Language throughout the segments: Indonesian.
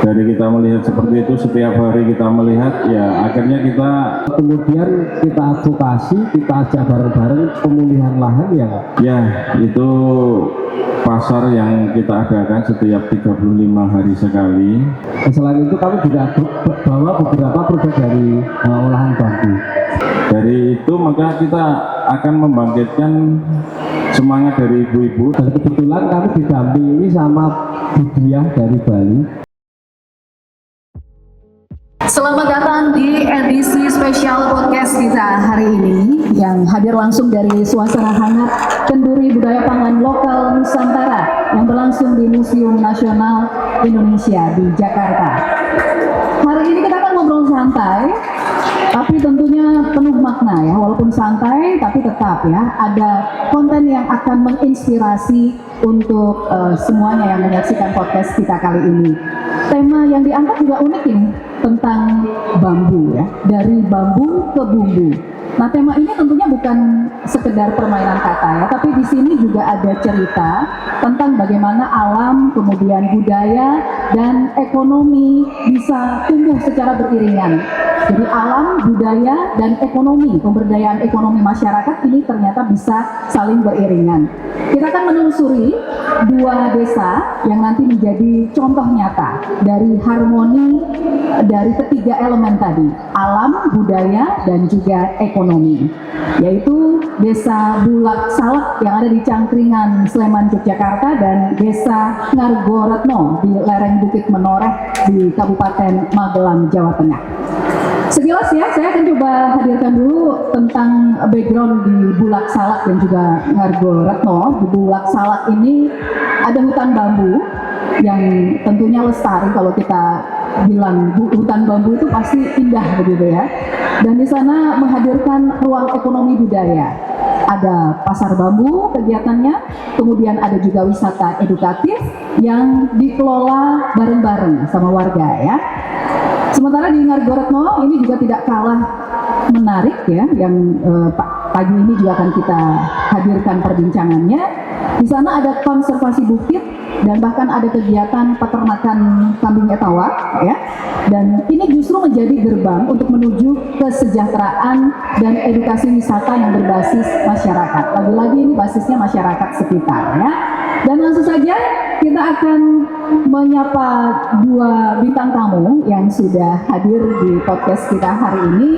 Dari kita melihat seperti itu, setiap hari kita melihat, ya akhirnya kita kemudian kita advokasi, kita ajak bareng-bareng pemulihan lahan ya. Ya, itu pasar yang kita adakan setiap 35 hari sekali. Selain itu kami juga bawa beberapa produk dari olahan bambu. Dari itu maka kita akan membangkitkan semangat dari ibu-ibu. Dan kebetulan kami didampingi sama Budiah dari Bali. Selamat datang di edisi spesial podcast kita hari ini yang hadir langsung dari suasana hangat Kenduri Budaya Pangan Lokal Nusantara yang berlangsung di Museum Nasional Indonesia di Jakarta. Hari ini kita akan ngobrol santai, tapi tentunya penuh makna ya, walaupun santai tapi tetap ya ada konten yang akan menginspirasi untuk semuanya yang menyaksikan podcast kita kali ini. Tema yang diangkat juga unik ini, tentang bambu ya, dari bambu ke bumbu. Nah, tema ini tentunya bukan sekedar permainan kata ya, tapi di sini juga ada cerita tentang bagaimana alam, kemudian budaya dan ekonomi bisa tumbuh secara beriringan. Jadi alam, budaya, dan ekonomi, pemberdayaan ekonomi masyarakat ini ternyata bisa saling beriringan. Kita akan menelusuri dua desa yang nanti menjadi contoh nyata dari harmoni dari ketiga elemen tadi, alam, budaya, dan juga ekonomi, yaitu Desa Bulak Salak yang ada di Cangkringan, Sleman, Yogyakarta, dan Desa Ngargoretno di lereng Bukit Menoreh di Kabupaten Magelang, Jawa Tengah. Sekilas ya, saya akan coba hadirkan dulu tentang background di Bulak Salak dan juga Ngargoretno. Di Bulak Salak ini ada hutan bambu yang tentunya lestari. Kalau kita bilang hutan bambu itu pasti indah begitu ya. Dan di sana menghadirkan ruang ekonomi budaya. Ada pasar bambu kegiatannya, kemudian ada juga wisata edukatif yang dikelola bareng-bareng sama warga ya. Sementara di Ngargoretno ini juga tidak kalah menarik ya, yang pagi ini juga akan kita hadirkan perbincangannya. Di sana ada konservasi bukit dan bahkan ada kegiatan peternakan kambing etawa ya. Dan ini justru menjadi gerbang untuk menuju kesejahteraan dan edukasi wisata yang berbasis masyarakat. Lagi-lagi ini basisnya masyarakat sekitar ya. Dan langsung saja kita akan menyapa dua bintang tamu yang sudah hadir di podcast kita hari ini.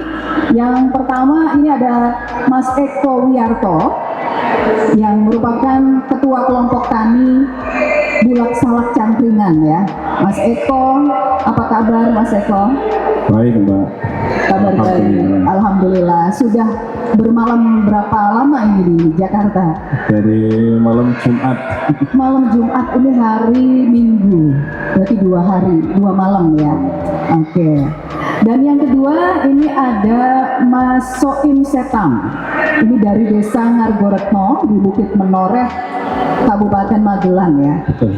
Yang pertama ini ada Mas Eko Wiyarto yang merupakan Ketua Kelompok Tani Bulak Salak Cangkringan ya. Mas Eko, apa kabar Mas Eko? Baik Mbak. Kabar baik. Alhamdulillah. Sudah bermalam berapa lama ini di Jakarta? Dari malam Jumat. Malam Jumat ini hari Minggu, berarti 2 hari, 2 malam ya. Oke. Dan yang kedua ini ada Mas Soim Setam. Ini dari Desa Ngargoretno di Bukit Menoreh, Kabupaten Magelang ya. Betul.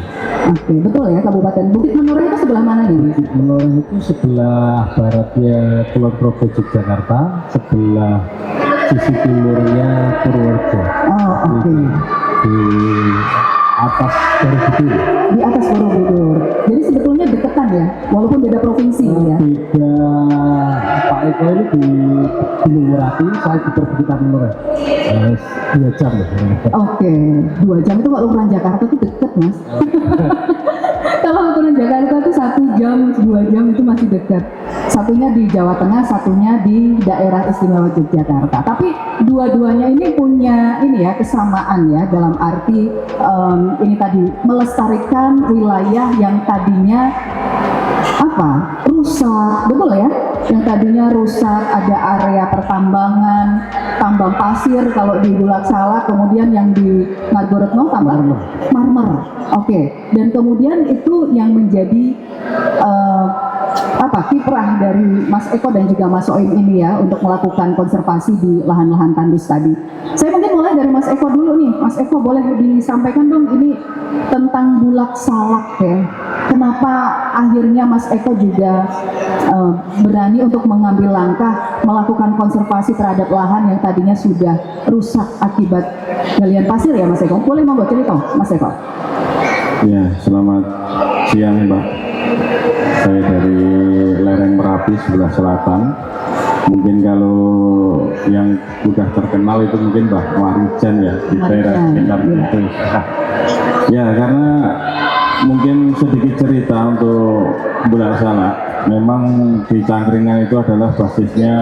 Oke, betul ya, Kabupaten Bukit Menoreh itu sebelah mana nih? Bukit Menoreh itu sebelah baratnya Kulon Progo Yogyakarta, sebelah sisi timurnya Purworejo. Oh, oke. Di atas Borobudur. Di atas Borobudur. Jadi sebetulnya deketan ya, walaupun beda provinsi ya. Beda, Pak Eko ini di Gunung Merapi, saya di perbukitan Menoreh. 2 jam ya. Oke, 2 jam itu kalau ukuran Jakarta itu deket Mas. Kalau ukuran Jakarta itu 1 jam, 2 jam itu masih dekat. Satunya di Jawa Tengah, satunya di daerah istimewa Yogyakarta. Tapi dua-duanya ini punya ini ya kesamaan ya, dalam arti ini tadi melestarikan wilayah yang tadinya apa rusak, betul ya? Yang tadinya rusak, ada area pertambangan, tambang pasir kalau di Bulak Salak, kemudian yang di Ngargoretno tambang marmer. Oke. Dan kemudian itu yang menjadi kiprah dari Mas Eko dan juga Mas Soim ini ya untuk melakukan konservasi di lahan-lahan tandus tadi. Saya mungkin mulai dari Mas Eko dulu nih. Mas Eko boleh disampaikan dong ini tentang Bulak Salak ya. Kenapa akhirnya Mas Eko juga berani untuk mengambil langkah melakukan konservasi terhadap lahan yang tadinya sudah rusak akibat galian pasir ya Mas Eko? Boleh monggo cerita Mas Eko. Ya, selamat siang Mbak. Saya dari lereng Merapi sebelah selatan. Mungkin kalau yang sudah terkenal itu mungkin Mbak Marijan ya di daerah sekitar itu. Ya, karena mungkin sedikit cerita untuk Bulak Salak. Memang di Cangkringan itu adalah basisnya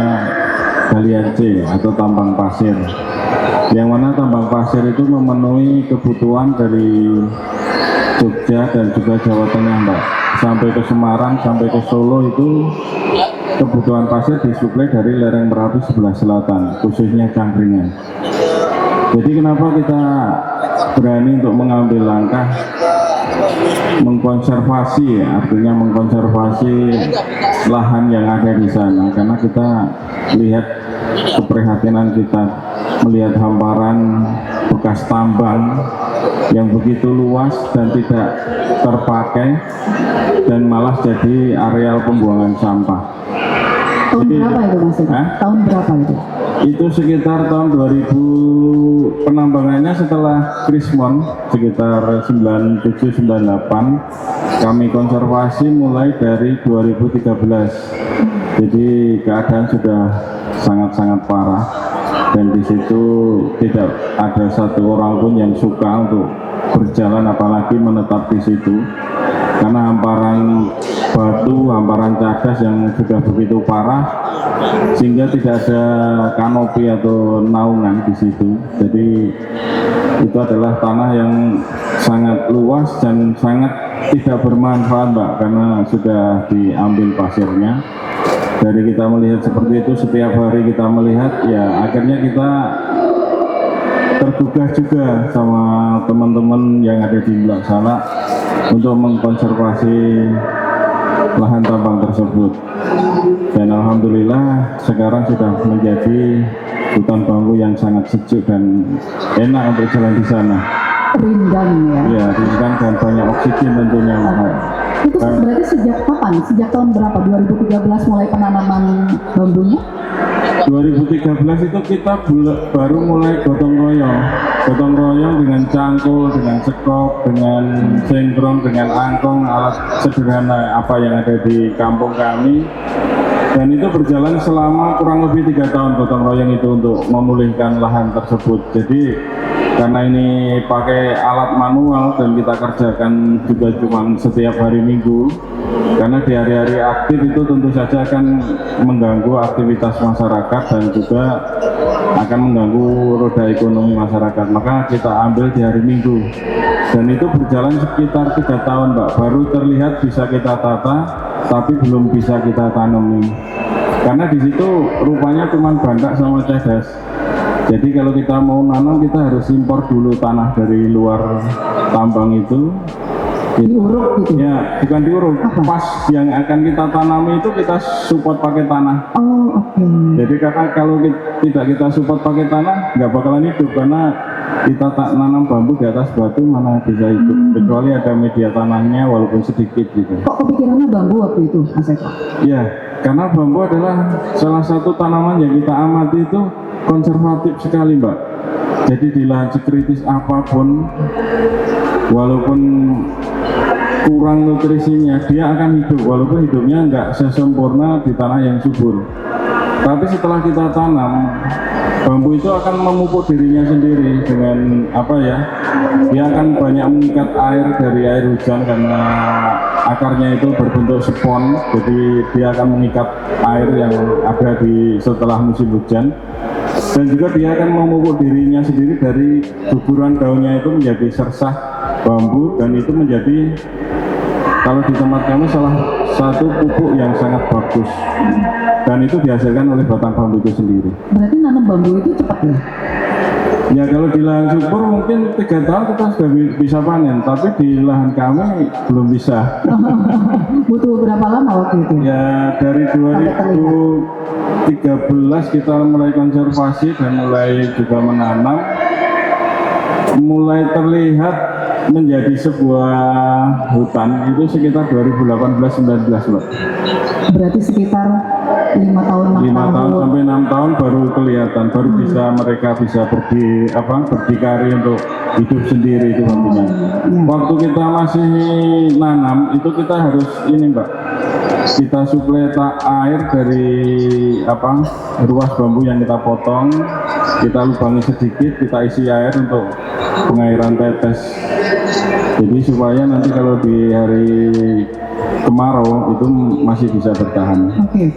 galian C atau tambang pasir. Yang mana tambang pasir itu memenuhi kebutuhan dari Jogja dan juga Jawa Tengah Mbak. Sampai ke Semarang, sampai ke Solo itu kebutuhan pasir disuplai dari lereng Merapi sebelah selatan, khususnya Cangkringan. Jadi kenapa kita berani untuk mengambil langkah mengkonservasi, artinya mengkonservasi lahan yang ada di sana, karena kita lihat keprihatinan kita melihat hamparan bekas tambang yang begitu luas dan tidak terpakai dan malah jadi areal pembuangan sampah. Tahun berapa itu Mas? Tahun berapa itu? Itu sekitar tahun 2000, penambangannya setelah Krismon sekitar 97-98, kami konservasi mulai dari 2013. Jadi keadaan sudah sangat-sangat parah dan di situ tidak ada satu orang pun yang suka untuk berjalan apalagi menetap di situ. Karena hamparan batu, hamparan cadas yang sudah begitu parah, sehingga tidak ada kanopi atau naungan di situ. Jadi itu adalah tanah yang sangat luas dan sangat tidak bermanfaat Mbak, karena sudah diambil pasirnya. Dari kita melihat seperti itu, setiap hari kita melihat, ya akhirnya kita tergugah juga sama teman-teman yang ada di Bulak Salak untuk mengkonservasi lahan tambang tersebut. Dan alhamdulillah sekarang sudah menjadi hutan bambu yang sangat sejuk dan enak untuk jalan di sana. Rindang ya? Ya, rindang dan banyak oksigen tentunya. Itu berarti sejak kapan? Sejak tahun berapa? 2013 mulai penanaman bambunya? 2013 itu kita baru mulai gotong royong dengan cangkul, dengan sekop, dengan sengkrong, dengan angkong, alat sederhana apa yang ada di kampung kami. Dan itu berjalan selama kurang lebih 3 tahun gotong royong itu untuk memulihkan lahan tersebut. Jadi karena ini pakai alat manual dan kita kerjakan juga cuma setiap hari Minggu, karena di hari-hari aktif itu tentu saja akan mengganggu aktivitas masyarakat dan juga akan mengganggu roda ekonomi masyarakat, maka kita ambil di hari Minggu dan itu berjalan sekitar 3 tahun Mbak, baru terlihat bisa kita tata tapi belum bisa kita tanami karena di situ rupanya cuma bandak sama cadas. Jadi kalau kita mau nanam kita harus impor dulu tanah dari luar tambang itu. Diuruk gitu? Ya, bukan diuruk. Pas yang akan kita tanami itu kita support pakai tanah. Oh, oke. Jadi kalau tidak kita support pakai tanah, nggak bakalan hidup karena kita tak nanam bambu di atas batu mana bisa hidup. Kecuali ada media tanahnya walaupun sedikit gitu. Kok kepikirannya bambu waktu itu, Mas Eko? Ya, karena bambu adalah salah satu tanaman yang kita amati itu konservatif sekali Mbak. Jadi di lahan sekritis apapun, walaupun kurang nutrisinya, dia akan hidup walaupun hidupnya nggak sesempurna di tanah yang subur. Tapi setelah kita tanam, bambu itu akan memupuk dirinya sendiri dengan apa ya? Dia akan banyak mengikat air dari air hujan karena akarnya itu berbentuk spons, jadi dia akan mengikat air yang ada di setelah musim hujan. Dan juga dia akan memupuk dirinya sendiri dari guguran daunnya itu menjadi sersah bambu dan itu menjadi kalau di tempat kami salah satu pupuk yang sangat bagus dan itu dihasilkan oleh batang bambu itu sendiri. Berarti nanam bambu itu cepat ya? Ya kalau di lahan subur mungkin 3 tahun kita sudah bisa panen, tapi di lahan kami belum bisa. Butuh berapa lama waktu itu? Ya dari 2013 kita mulai konservasi dan mulai juga menanam, mulai terlihat menjadi sebuah hutan itu sekitar 2018-19 Mbak. Berarti sekitar 5 tahun 6 5 tahun tahun. sampai 6 tahun baru kelihatan, baru bisa mereka bisa berdikari untuk hidup sendiri itu nantinya. Waktu kita masih nanam itu kita harus ini Mbak, kita suplai air dari ruas bambu yang kita potong, kita lubangi sedikit, kita isi air untuk pengairan tetes. Jadi supaya nanti kalau di hari kemarau itu masih bisa bertahan. Oke.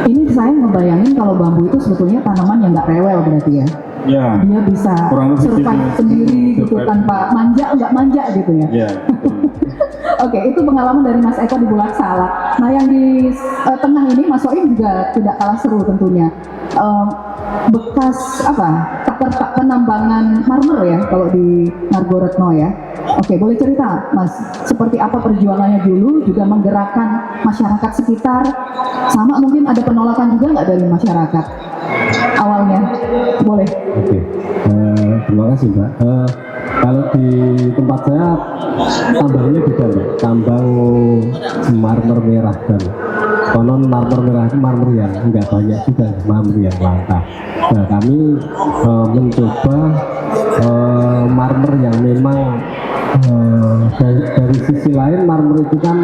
Ini saya ngebayangin kalau bambu itu sebetulnya tanaman yang nggak rewel berarti ya. Ya. Dia bisa Kurang lebih survive gitu. sendiri gitu tanpa nggak manja gitu ya. Ya. Oke, itu pengalaman dari Mas Eko di Bulak Salak. Nah, yang di tengah ini Mas Soim juga tidak kalah seru tentunya. Bekas penambangan marmer ya kalau di Margoretno ya. Oke, boleh cerita Mas, seperti apa perjuangannya dulu, juga menggerakkan masyarakat sekitar, sama mungkin ada penolakan juga nggak dari masyarakat awalnya? Boleh. Oke, terima kasih Mbak. Kalau di tempat saya tambangnya beda Mbak, tambang marmer merah dan konon marmer merah itu marmer yang enggak banyak juga, marmer yang langka. Nah kami mencoba marmer yang memang dari sisi lain marmer itu kan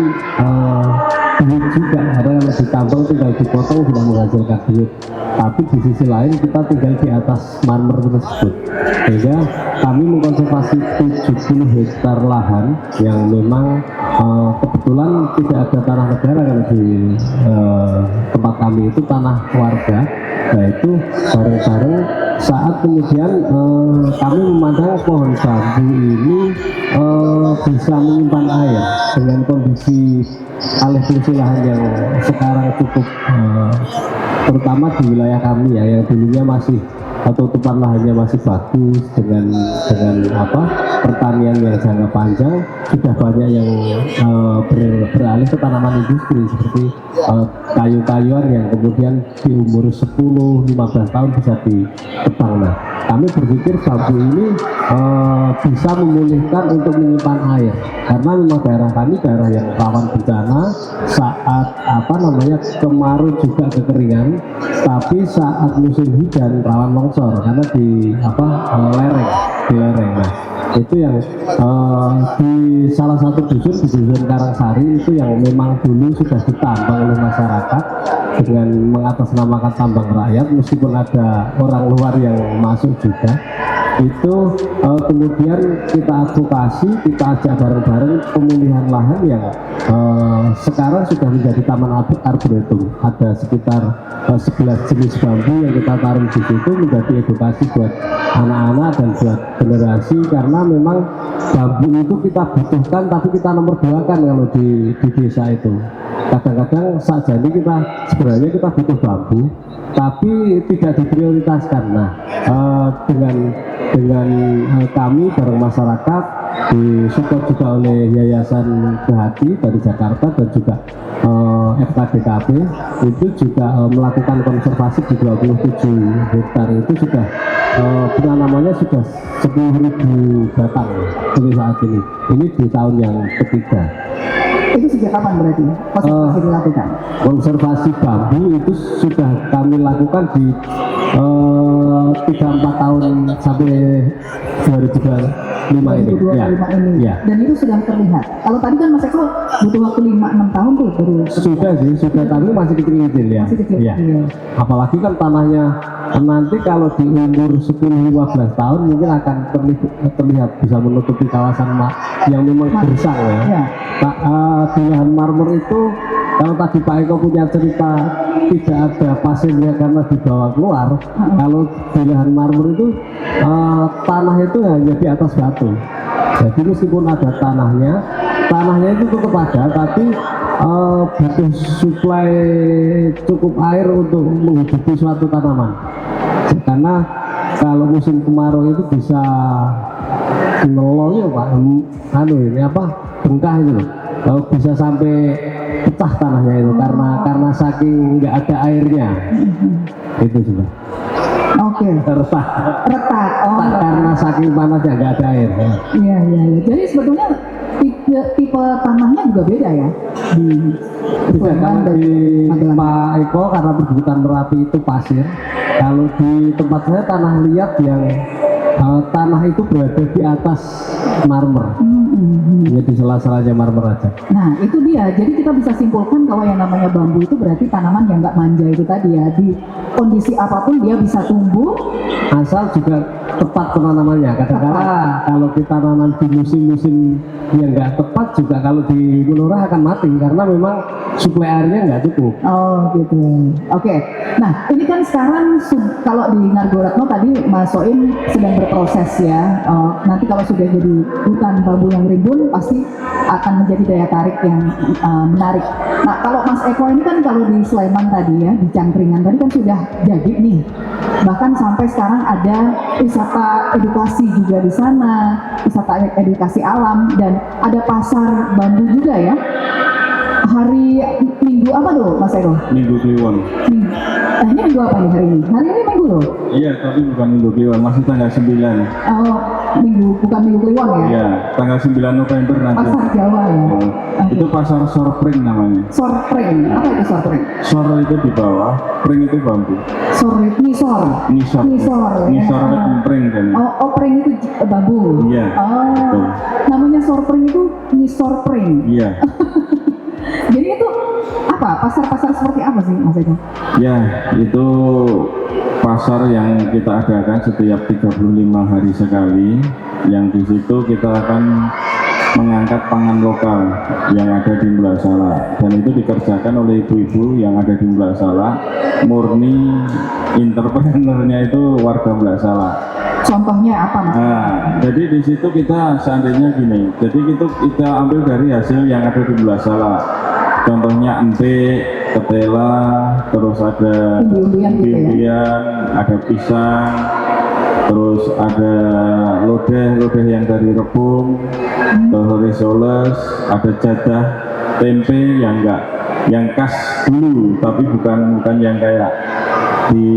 duit juga, karena kalau ditambang tinggal dipotong sudah menghasilkan duit, tapi di sisi lain kita tinggal di atas marmer tersebut, sehingga kami mengkonservasi 70 hektar lahan yang memang kebetulan tidak ada tanah negara kalau di tempat kami itu tanah warga. Nah itu bareng-bareng saat kemudian kami memandang pohon bambu ini bisa menyimpan air dengan kondisi alih fungsi lahan yang sekarang cukup terutama di wilayah kami ya, yang dulunya masih tutupan lahannya masih bagus dengan pertanian yang jangka panjang, sudah banyak yang beralih ke tanaman industri seperti kayu-kayuan yang kemudian di umur 10-15 tahun bisa ditebang. Nah, kami berpikir bambu ini bisa memulihkan untuk menyimpan air, karena memang daerah kami daerah yang rawan bencana saat kemarau juga kekeringan, tapi saat musim hujan rawan longsor karena di lereng. Nah, itu yang di salah satu dusun, di dusun Karangsari itu yang memang dulu sudah ditambang oleh masyarakat dengan mengatasnamakan tambang rakyat, meskipun ada orang luar yang masuk juga. Itu kemudian kita advokasi, kita ajak bareng-bareng pemulihan lahan yang sekarang sudah menjadi taman arboretum. Ada sekitar 11 jenis bambu yang kita taruh di situ menjadi edukasi buat anak-anak dan buat generasi, karena memang bambu itu kita butuhkan tapi kita nomor 2 kan kalau di desa itu. Kadang-kadang saja ini sebenarnya kita butuh bambu tapi tidak diprioritaskan. Nah, dengan kami bareng masyarakat disupport juga oleh Yayasan Kehati dari Jakarta dan juga FKDKP itu juga melakukan konservasi di 27 hektar itu sudah penanamannya sudah 10.000 batang sampai saat ini. Ini di tahun yang ketiga. Itu sejak kapan berarti konservasi dilakukan? Konservasi bambu itu sudah kami lakukan di 3-4 tahun sampai 2025 ini. Ya. Dan itu sudah terlihat. Kalau tadi kan Mas Eko butuh waktu 5-6 tahun tuh baru. Sudah tapi masih kecil-kecil ya. Masih kecil. Ya. Apalagi kan tanahnya nanti kalau di umur 10-15 tahun mungkin akan terlihat bisa menutupi kawasan yang memang gersang ya. Di lahan marmer itu kalau tadi Pak Eko punya cerita tidak ada pasirnya karena dibawa keluar, kalau di lahan marmer itu tanah itu hanya di atas batu. Jadi meskipun ada tanahnya itu tetap ada, tapi butuh suplai cukup air untuk menghidupi suatu tanaman. Karena kalau musim kemarau itu bisa nolongnya Pak, bengkah itu loh. Bisa sampai pecah tanahnya itu karena saking nggak ada airnya. Itu juga. Oke. retak. Retak. Oh, Tak, karena saking panasnya nggak ada air. iya, iya, iya. Jadi sebetulnya tipe tanahnya juga beda ya di Bisa Sleman kalau dan di Magelang. Pak Eko karena perbukitan Merapi itu pasir. Kalau di tempat saya tanah liat yang tanah itu berada di atas marmer. Ya di sela-selanya marmer aja. Nah itu dia, jadi kita bisa simpulkan kalau yang namanya bambu itu berarti tanaman yang nggak manja itu tadi ya, di kondisi apapun dia bisa tumbuh. Asal juga tepat penanamannya. Kadang-kadang kalau kita nanam di musim-musim yang nggak tepat juga kalau di Menurah akan mati karena memang suplai airnya nggak cukup. Oh gitu. Oke. Nah ini kan sekarang kalau di Ngargoretno tadi Mas Soim sedang berproses ya. Nanti kalau sudah jadi hutan bambu yang rimbun pasti akan menjadi daya tarik yang menarik. Nah kalau Mas Eko ini kan kalau di Sleman tadi ya, di Cangkringan tadi kan sudah jadi nih. Bahkan sampai sekarang ada wisata edukasi juga di sana, wisata edukasi alam dan ada pasar bambu juga ya. Hari Minggu apa tuh Mas Eko? Minggu Kliwon. Nah ini minggu apa nih hari ini? Hari ini minggu loh. Iya, tapi bukan Minggu Kliwon, masih tanggal 9. Oh, minggu bukan minggu Kliwon ya? Iya, tanggal 9 November nanti. Pasar Jawa ya. Oh, itu pasar sorpring namanya. Sorpring. Apa itu sorpring? Sor itu di bawah, pring itu bambu. Nisor. Nisor. Nisor. Nisor Ya. itu pring kan. Oh, pring itu bambu. Iya, Oh. betul. Namanya sorpring itu nisor pring. Iya. Jadi itu apa? Pasar-pasar seperti apa sih Mas Eko? Ya, itu pasar yang kita adakan setiap 35 hari sekali. Yang di situ kita akan mengangkat pangan lokal yang ada di Mblasala, dan itu dikerjakan oleh ibu-ibu yang ada di Mblasala. Murni entrepreneurnya itu warga Mblasala. Contohnya apa Mas? Nah, jadi di situ kita seandainya gini, jadi itu kita ambil dari hasil yang ada di Mblasala. Contohnya empik, ketela, terus ada Umbi-umbian gitu ya? umbi-umbian, ada pisang, terus ada lodeh yang dari rebung, terus risoles, ada jadah tempe yang khas dulu, tapi bukan yang kayak di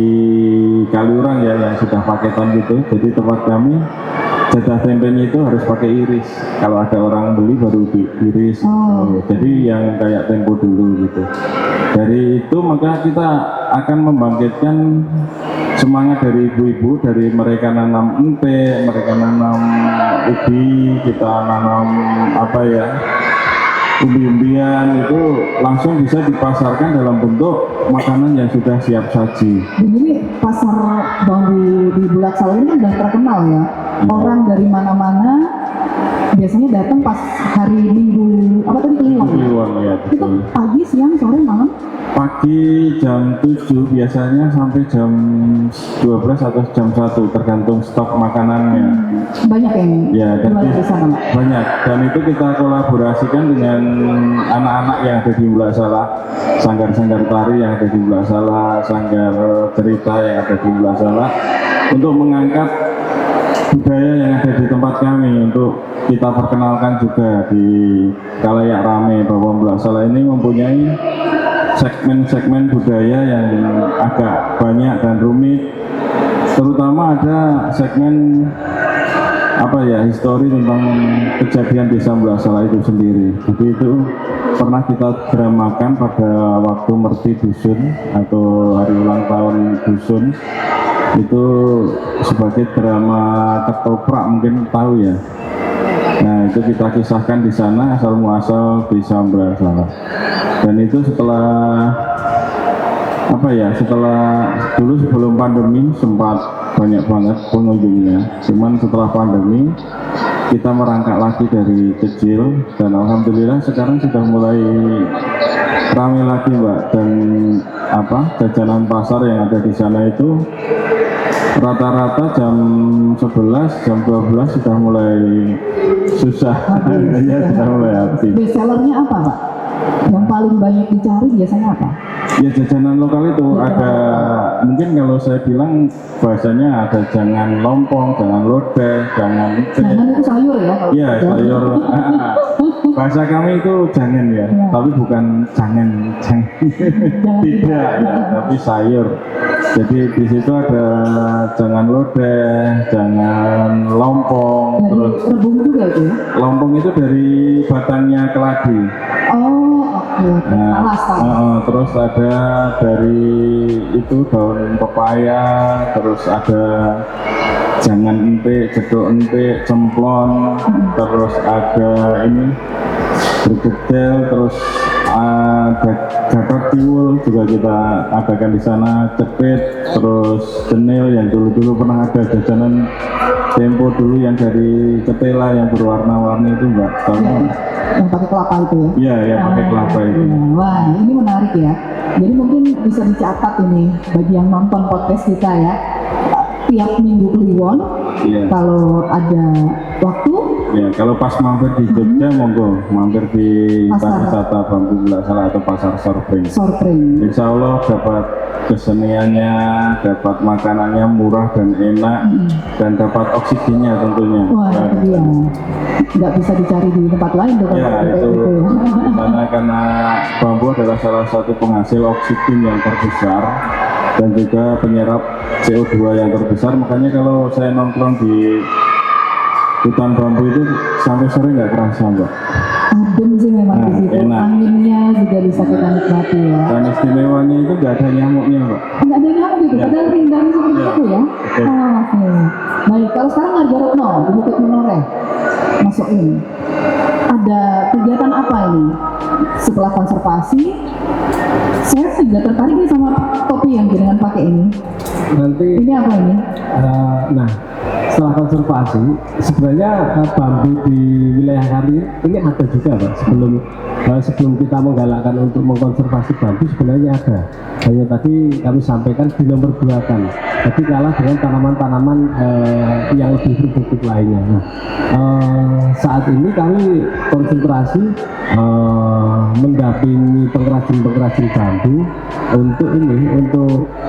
Kaliurang ya, yang sudah paketan gitu. Jadi tempat kami jadah tempenya itu harus pakai iris. Kalau ada orang beli baru diiris. Oh. Jadi yang kayak tempo dulu gitu. Dari itu maka kita akan membangkitkan semangat dari ibu-ibu, dari mereka nanam empek, mereka nanam ubi, kita nanam apa ya, umbi-umbian, itu langsung bisa dipasarkan dalam bentuk makanan yang sudah siap saji. Begini pasar bambu di Bulak Sawah ini kan sudah terkenal ya. Orang dari mana-mana biasanya datang pas hari Minggu apa tadi Kliwon. Kliwon ya, Itu betul. pagi, siang, sore, malam. Pagi jam 7 biasanya sampai jam 12 atau jam 1 tergantung stok makanannya. Banyak yang Ya, dan jual di sana, Pak. banyak, dan itu kita kolaborasikan dengan anak-anak yang ada di Mblasala, sanggar-sanggar tari yang ada di Mblasala, sanggar cerita yang ada di Mblasala, untuk mengangkat budaya yang ada di tempat kami, untuk kita perkenalkan juga di kalayak rame bahwa Mblasala ini mempunyai segmen-segmen budaya yang agak banyak dan rumit. Terutama ada segmen apa ya, histori tentang kejadian desa Mblasala itu sendiri. Jadi itu pernah kita dramakan pada waktu Merti Dusun atau hari ulang tahun Dusun, itu sebagai drama ketoprak, mungkin tahu ya. Nah itu kita kisahkan di sana asal muasal desa Mblasala. Dan itu setelah apa ya, setelah dulu sebelum pandemi sempat banyak banget pengunjungnya, cuman setelah pandemi kita merangkak lagi dari kecil, dan alhamdulillah sekarang sudah mulai ramai lagi Mbak. Dan apa, jajanan pasar yang ada di sana itu rata-rata jam 11, jam 12 sudah mulai susah. Ya, sudah mulai habis. Best sellernya apa, Pak? Yang paling banyak dicari biasanya apa? Ya jajanan lokal itu ada, mungkin kalau saya bilang bahasanya ada jangan lompong, jangan lodeh, jangan Jangan itu sayur ya? Kalau iya ada. sayur bahasa kami itu jangan ya, Ya. tapi bukan jangan tidak ya, tapi sayur. Jadi di situ ada jangan lodeh, jangan lompong, Dari terus rebung juga itu ya? lompong itu dari batangnya keladi. Oh, oke. Talas. Terus ada dari itu daun pepaya, terus ada jangan empik, jeduk empik, cemplon, terus ada ini bergedel, terus ada gakak tiwul juga kita adakan di sana, cepit, terus cenil yang dulu pernah ada jajanan Tempo dulu yang dari ketela yang berwarna-warni itu Mbak. Yang pakai kelapa itu ya? Iya, yang pakai kelapa itu. Iya. Wah, ini menarik ya. Jadi mungkin bisa dicatat ini bagi yang nonton podcast kita ya. Tiap minggu Kliwon, Iya. kalau ada waktu, Ya, kalau pas mampir di Jogja, monggo mampir di Pasar. Wisata Bambu Belasala atau Pasar Sorpring. sorpring. Insya Allah dapat keseniannya, dapat makanannya murah dan enak, dan dapat oksigennya tentunya. Wah, itu dia. Nggak bisa dicari di tempat lain tuh kalau Ya, kayak itu gitu. karena bambu adalah salah satu penghasil oksigen yang terbesar dan juga penyerap CO2 yang terbesar. Makanya kalau saya nongkrong di hutan bambu itu sampai sore nggak kerasa Mbak. Adem sih memang Nah, di situ. enak. Anginnya juga bisa kita nikmati ya. Dan istimewanya itu nggak ada nyamuknya Mbak. Nggak ada nyamuk gitu, Ya. padahal rindang seperti Ya, itu ya. betul. Oh, oke. Baik, kalau sekarang Marga Retno di Bukit Menoreh masuk ini. Ada kegiatan apa ini? Setelah konservasi, saya juga tertarik nih sama topi yang jenengan pakai ini. Nanti Ini apa ini? nah setelah konservasi sebenarnya bambu di wilayah kami ini ada juga Pak. Sebelum kita menggalakkan untuk mengkonservasi bambu sebenarnya ada, hanya tadi kami sampaikan di nomor 2 kan, jadi kalah dengan tanaman-tanaman yang lebih produktif lainnya. Nah, saat ini kami konsentrasi mendampingi pengrajin-pengrajin bambu untuk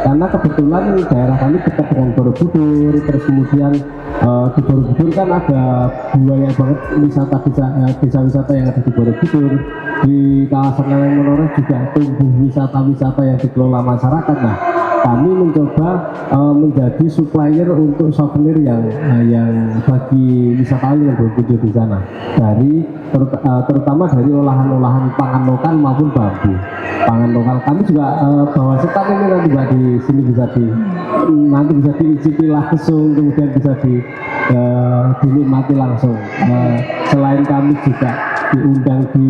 karena kebetulan daerah kami dekat dengan Borobudur, terus kemudian di Borobudur kan ada banyak banget desa-wisata yang ada di Borobudur. Di kawasan Lereng Menoreh juga tumbuh wisata-wisata yang dikelola masyarakat. Nah, kami mencoba menjadi supplier untuk souvenir yang bagi wisatawan yang berkunjung di sana, terutama dari olahan-olahan pangan lokal maupun bambu pangan lokal. Kami juga bawa setan ini nanti Mbak, di sini nanti bisa diicipi langsung, kemudian bisa dinikmati langsung. Selain kami juga diundang di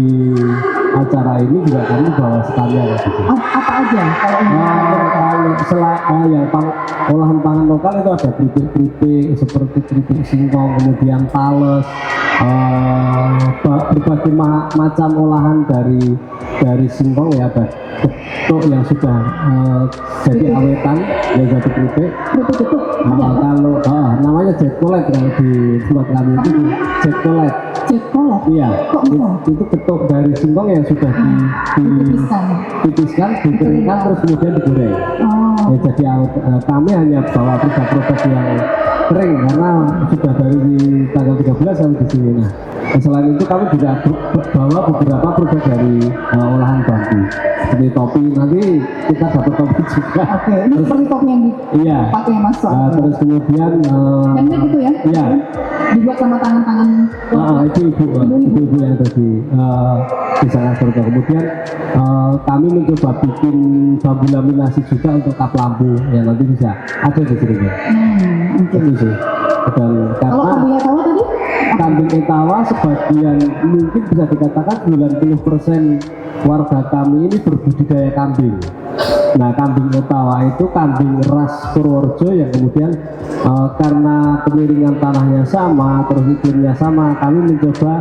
acara ini, juga kami bawa setannya di sini. Apa aja kalau ini? Kalau selain olahan pangan lokal itu ada keripik-keripik seperti keripik singkong, kemudian tales, berbagai macam olahan dari singkong ya, ada getuk yang sudah jadi awetan yang jadi keripik. Betul-betul Kalau namanya jet colet, kalau di tempat kami itu jet colet. jet colet. Iya, Kok bisa? itu getuk dari singkong yang sudah Dipisahkan. dikeringkan, terus kemudian digoreng. Oh, Ya, jadi kami hanya bawa produk-produk yang kering karena sudah dari tanggal 13 sampai di sini. Nah, selain itu kami juga bawa beberapa produk dari olahan bambu seperti topi. Nanti kita dapat topi juga. oke. Ini seperti topi yang Iya. dipakai Mas Sob. Terus kemudian Handmade itu ya? iya. Dibuat sama tangan-tangan. Itu ibu-ibu yang ada di sana Surga. Kemudian kami mencoba bikin bambu laminasi juga untuk kap lampu yang nanti bisa ada di sini. Oke. Itu sih. Dan Kalau karena kambing etawa tadi? kambing etawa sebagian mungkin bisa dikatakan 90% warga kami ini berbudidaya kambing. Nah, kambing etawa itu kambing ras Purworejo yang kemudian karena kemiringan tanahnya sama, terus iklimnya sama, kami mencoba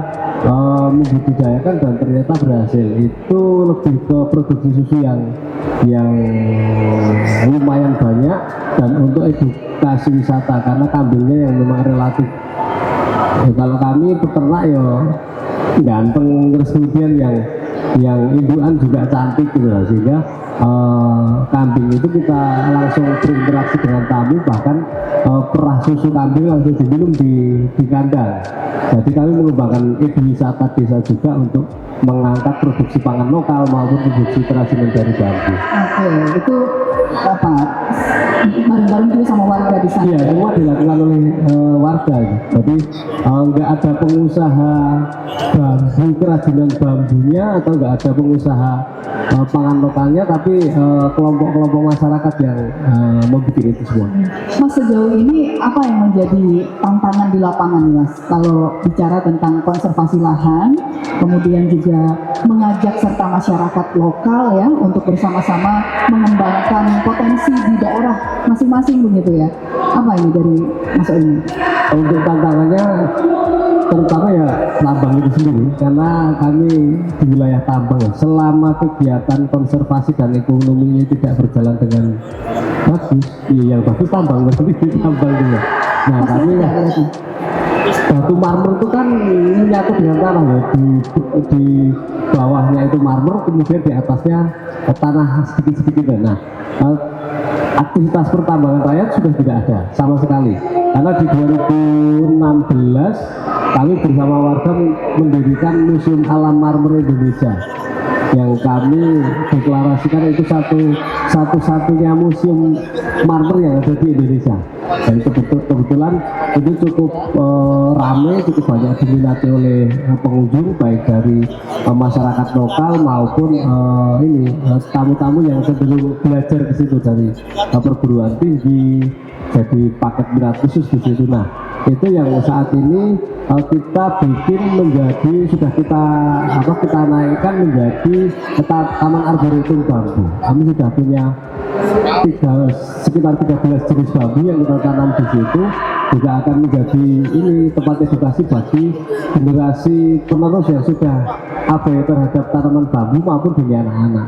membudidayakan dan ternyata berhasil. Itu lebih ke produksi susu yang lumayan banyak, dan untuk edukasi wisata karena kambingnya yang memang relatif. Kalau kami peternak ya ganteng, terus kemudian yang yang indukan juga cantik gitu lah, sehingga kambing itu kita langsung berinteraksi dengan tamu, bahkan perah susu kambing langsung diminum di kandang. Jadi kami mengembangkan ekowisata desa juga untuk mengangkat produksi pangan lokal maupun produksi kerajinan dari bambu. Oke, itu apa? Bareng-bareng juga sama warga di sana. Iya, semua dilakukan oleh warga. Jadi nggak ada pengusaha bambu, kerajinan bambunya, atau nggak ada pengusaha pangan lokalnya, tapi kelompok-kelompok masyarakat yang membuat itu semua. Mas, sejauh ini apa yang menjadi tantangan di lapangan, Mas? Kalau bicara tentang konservasi lahan, kemudian juga mengajak serta masyarakat lokal ya untuk bersama-sama mengembangkan potensi di daerah masing-masing begitu ya. Apa ini dari Mas ini? Untuk tantangannya terutama ya tambang itu sendiri, karena kami di wilayah tambang selama kegiatan konservasi dan ekonomi ini tidak berjalan dengan bagus, yang bagus tambang berarti tambang juga. Nah kami batu marmer itu kan menyatu dengan tanah ya, di bawahnya itu marmer, kemudian di atasnya tanah sedikit-sedikit. Nah aktivitas pertambangan rakyat sudah tidak ada sama sekali, karena di 2016 kami bersama warga mendirikan Museum Alam Marmer Indonesia yang kami deklarasikan itu satu-satunya museum marmer yang ada di Indonesia. Dan kebetulan itu cukup ramai, cukup banyak diminati oleh pengunjung, baik dari masyarakat lokal maupun tamu-tamu yang cenderung belajar ke situ dari perguruan tinggi, jadi paket minat khusus di situ. Nah itu yang saat ini kita bikin menjadi, sudah kita naikkan menjadi taman arboretum bambu. Kami sudah punya sekitar 13 jenis bambu yang kita tanam di situ, juga akan menjadi ini tempat edukasi bagi generasi penerus yang sudah abai terhadap tanaman bambu maupun bagi anak-anak.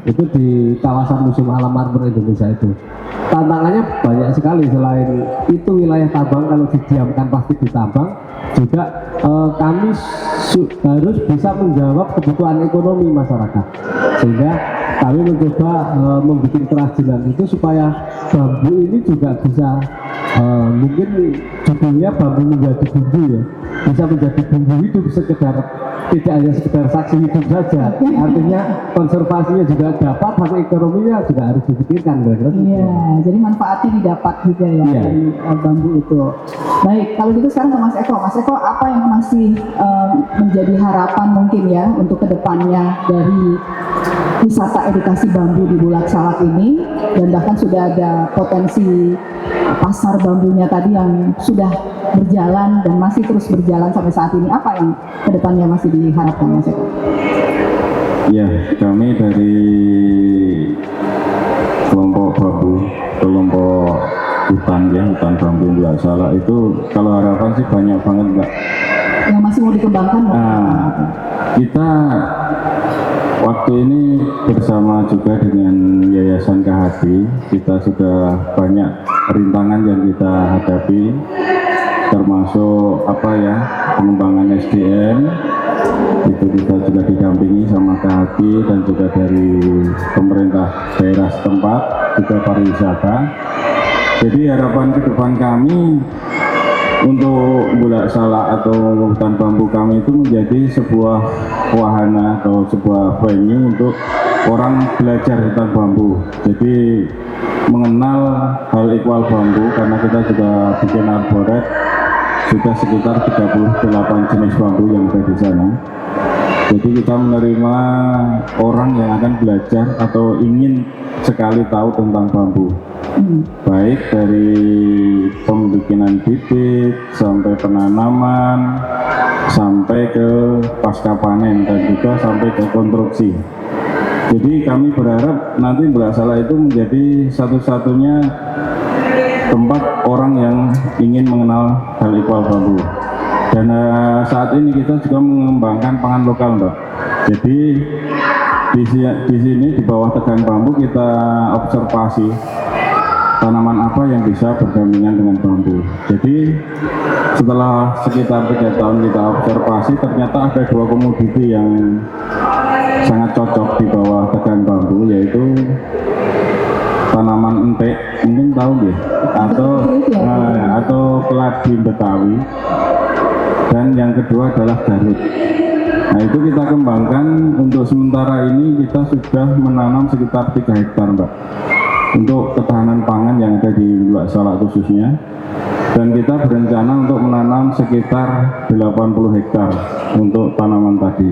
Itu di kawasan Museum Alam Marmer Indonesia itu. Tantangannya banyak sekali, selain itu wilayah tambang, kalau didiamkan pasti ditambang, juga kami harus bisa menjawab kebutuhan ekonomi masyarakat, sehingga kami mencoba membuat kerajinan itu supaya bambu ini juga bisa mungkin judulnya bambu menjadi bumbu ya, bisa menjadi bumbu hidup, tidak hanya sekedar saksi hidup saja. Artinya konservasinya juga dapat, tapi ekonominya juga harus dipikirkan. Iya, jadi manfaatnya didapat juga ya dari bambu itu. Baik, kalau gitu sekarang ke Mas Eko. Mas Eko, apa yang masih menjadi harapan mungkin ya untuk kedepannya dari wisata edukasi bambu di Bulak Salak ini, dan bahkan sudah ada potensi pasar bambunya tadi yang sudah berjalan dan masih terus berjalan sampai saat ini. Apa yang kedepannya masih diharapkan, Mas Eko? Ya, kami dari kelompok hutan bambu Bulak Salak itu, kalau harapan sih banyak banget Mbak. Yang masih mau dikembangkan? Kita waktu ini bersama juga dengan Yayasan KHD, kita sudah banyak rintangan yang kita hadapi, termasuk pengembangan SDM. Itu kita juga didampingi sama KHD dan juga dari pemerintah daerah setempat, juga pariwisata. Jadi harapan ke depan kami untuk Bulak Salak atau hutan bambu kami itu menjadi sebuah wahana atau sebuah venue untuk orang belajar hutan bambu. Jadi mengenal hal ihwal bambu, karena kita juga bikin arboret, sudah sekitar 38 jenis bambu yang ada di sana. Jadi kita menerima orang yang akan belajar atau ingin sekali tahu tentang bambu, baik dari pembikinan bibit sampai penanaman, sampai ke pasca panen, dan juga sampai ke konstruksi. Jadi kami berharap nanti Bulak Salak itu menjadi satu-satunya tempat orang yang ingin mengenal hal ihwal bambu. Dan saat ini kita juga mengembangkan pangan lokal, Mbak. Jadi di sini di bawah tegang bambu kita observasi tanaman apa yang bisa berdampingan dengan bambu. Jadi setelah sekitar 3 tahun kita observasi, ternyata ada 2 komoditi yang sangat cocok di bawah tegang bambu, yaitu tanaman entek, mungkin tahu ya, atau keladi Betawi, dan yang kedua adalah garut. Nah itu kita kembangkan. Untuk sementara ini kita sudah menanam sekitar 3 hektar Mbak, untuk ketahanan pangan yang ada di Bulak Salak khususnya, dan kita berencana untuk menanam sekitar 80 hektar untuk tanaman tadi.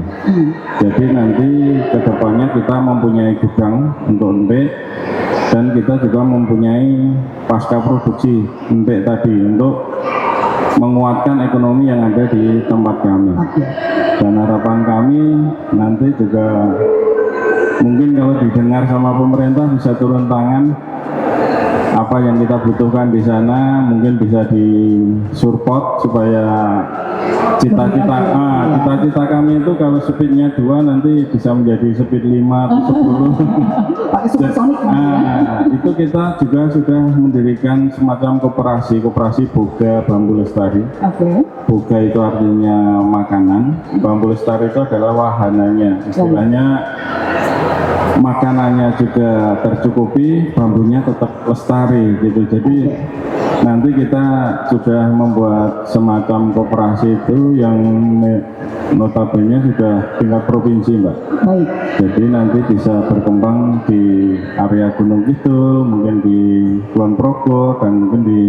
Jadi nanti kedepannya kita mempunyai gudang untuk entek, dan kita juga mempunyai pasca produksi entek tadi untuk menguatkan ekonomi yang ada di tempat kami. Dan harapan kami nanti juga mungkin kalau didengar sama pemerintah bisa turun tangan, apa yang kita butuhkan di sana mungkin bisa disupport supaya cita-cita kami itu kalau speednya 2 nanti bisa menjadi speed 5 atau 10. Pakai supersonik. Itu kita juga sudah mendirikan semacam koperasi Boga Bambu Lestari. Boga itu artinya makanan, Bambu Lestari itu adalah wahananya, istilahnya makanannya juga tercukupi, bambunya tetap lestari gitu. Jadi nanti kita sudah membuat semacam koperasi itu yang notabene sudah tingkat provinsi Mbak. Baik. Jadi nanti bisa berkembang di area Gunung Kidul, mungkin di Kulon Progo, dan mungkin di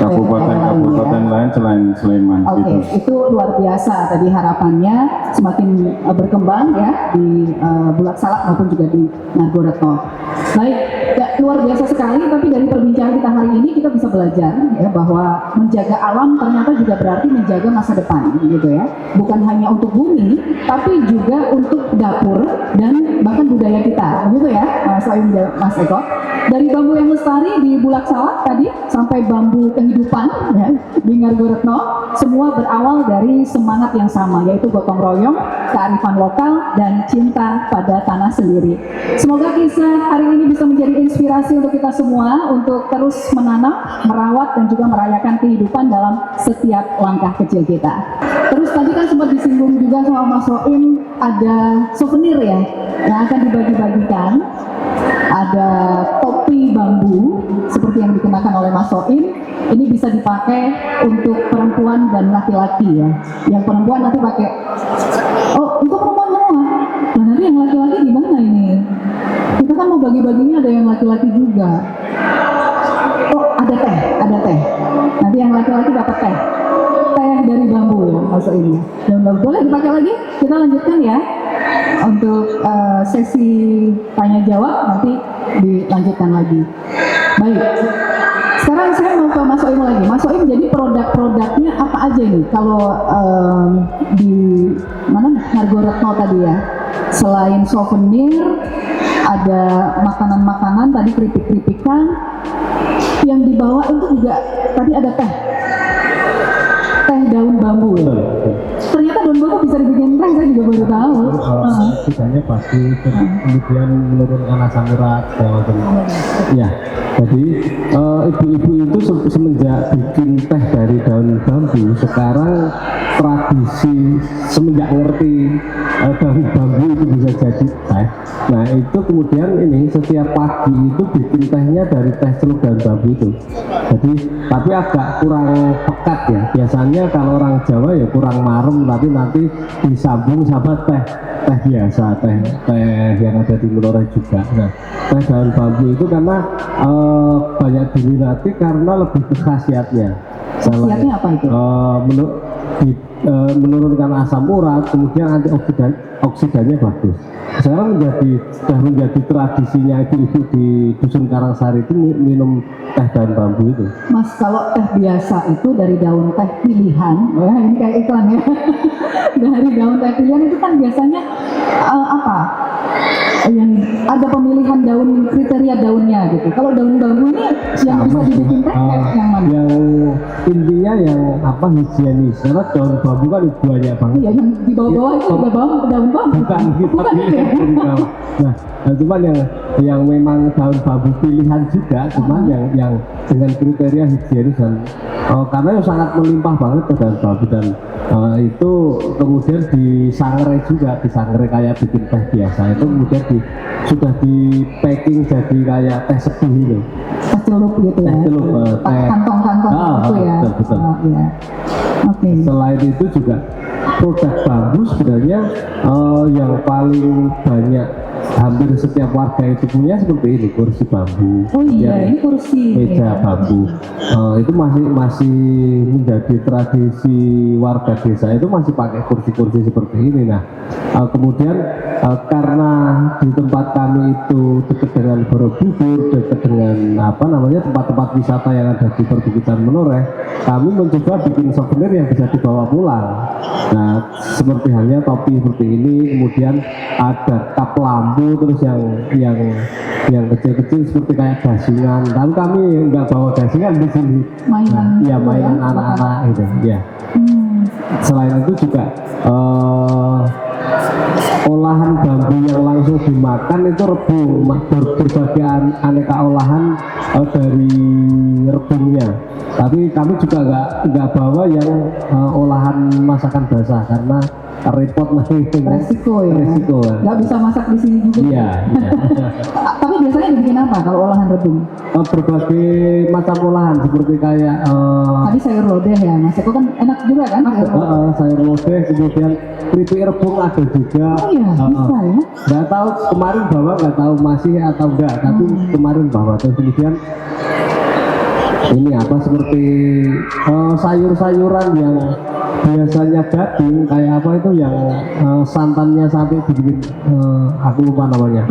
kabupaten lain selain Sleman. Gitu. Itu luar biasa tadi harapannya semakin berkembang ya di Bulak Salak maupun juga di Ngargoretno. Baik, luar biasa sekali. Tapi dari perbincangan kita hari ini kita bisa belajar ya bahwa menjaga alam ternyata juga berarti menjaga masa depan, gitu ya. Bukan hanya untuk bumi, tapi juga untuk dapur dan bahkan budaya kita, begitu ya, Mas Eko. Dari bambu yang lestari di Bulak Salak tadi sampai bambu kehidupan ya, di Ngargoretno, semua berawal dari semangat yang sama, yaitu gotong royong, kearifan lokal, dan cinta pada tanah sendiri. Semoga kisah hari ini bisa menjadi inspirasi untuk kita semua untuk terus menanam, merawat, dan juga merayakan kehidupan dalam setiap langkah kecil kita. Terus tadi kan sempat disinggung juga sama Mas Soim, ada souvenir ya yang akan dibagi-bagikan. Ada topi bambu seperti yang dikenakan oleh Mas Soim. Ini bisa dipakai untuk perempuan dan laki-laki ya. Yang perempuan nanti pakai, untuk perempuan semua. Nah nanti yang laki-laki gimana ini? Kita kan mau bagi-baginya ada yang laki-laki juga. Ada teh. Nanti yang laki-laki dapat teh dari bambu ya, masuk ini. Dan boleh dipakai lagi. Kita lanjutkan ya untuk sesi tanya jawab, nanti dilanjutkan lagi. Baik. Sekarang saya mau ke Mas Soim lagi. Mas Soim, jadi produk-produknya apa aja nih? Kalau di mana Ngargoretno tadi ya, selain souvenir, ada makanan-makanan tadi, keripik-keripikan, yang dibawa itu juga tadi ada teh daun bambu ya. Ternyata daun bambu bisa dibikin teh, saya juga baru tahu. Setidaknya pasti kemudian menurunkan asam urat ya. Jadi ibu-ibu itu semenjak bikin teh dari daun bambu, sekarang tradisi semenjak ngerti daun bambu itu bisa jadi teh. Nah itu kemudian ini setiap pagi itu bikin tehnya dari teh celuk daun bambu itu. Jadi tapi agak kurang pekat ya. Biasanya kalau orang Jawa ya kurang marem, tapi nanti disambung sama teh biasa, teh yang ada di Meloreh juga. Nah teh daun bambu itu karena banyak diminati karena lebih ke khasiatnya. Khasiatnya apa itu? Menurunkan asam urat, kemudian antioksidannya bagus. Sekarang menjadi tradisinya ibu-ibu di Dusun Karangsari itu minum teh daun bambu itu. Mas, kalau teh biasa itu dari daun teh pilihan, ya ini kayak iklan ya. Dari daun teh pilihan itu kan biasanya yang ada pemilihan daun, kriteria daunnya gitu. Kalau daun bambu ini yang bisa dibikin teh yang mana? Yang intinya yang higienis, karena daun bambu kan banyak banget. Iya, yang di bawah-bawah itu ada daun bambu. Bukan ya? Nah, cuman yang memang daun bambu pilihan juga, cuman yang dengan kriteria higienis dan karena yang sangat melimpah banget dan babi dan itu kemudian disangrai juga, disangrai kayak bikin teh biasa itu kemudian sudah di packing jadi kayak teh seduh itu. Teh celup gitu ya. Teh celup, teh kantong-kantong itu ya. Betul. Iya. Oke. Selain itu juga produk bambu sebenarnya yang paling banyak hampir setiap warga itu punya seperti ini, kursi bambu. Oh iya, ini kursi. Meja bambu. Itu masih menjadi tradisi warga desa itu masih pakai kursi-kursi seperti ini. Nah, kemudian karena di tempat kami itu dekat dengan Borobudur, dekat dengan tempat-tempat wisata yang ada di perbukitan Menoreh, kami mencoba bikin souvenir yang bisa dibawa pulang. Nah, seperti halnya topi seperti ini, kemudian ada kap lampu, terus yang kecil-kecil seperti kayak gasingan. Tapi kami nggak bawa gasingan di sini. Mainan. Ya mainan anak-anak gitu. Ya. Selain itu juga olahan bambu yang langsung dimakan itu rebung, berbagai aneka olahan dari rebungnya. Tapi kami juga nggak bawa yang olahan masakan basah karena repot nanti. Resiko ya. Resiko. Nggak bisa masak di sini juga. Iya. Tapi biasanya dibikin apa kalau olahan rebung? Berbagai macam olahan seperti kayak Tadi sayur lodeh ya, Mas Eko kan enak juga kan? sayur lodeh, kemudian keripik rebung ada juga. Oh iya, bisa ya. Nggak tahu kemarin bawa, nggak tahu masih atau enggak, tapi kemarin bawa. Terus kemudian ini apa seperti sayur-sayuran yang biasanya daging kayak apa itu yang santannya sampai dibikin aku lupa namanya.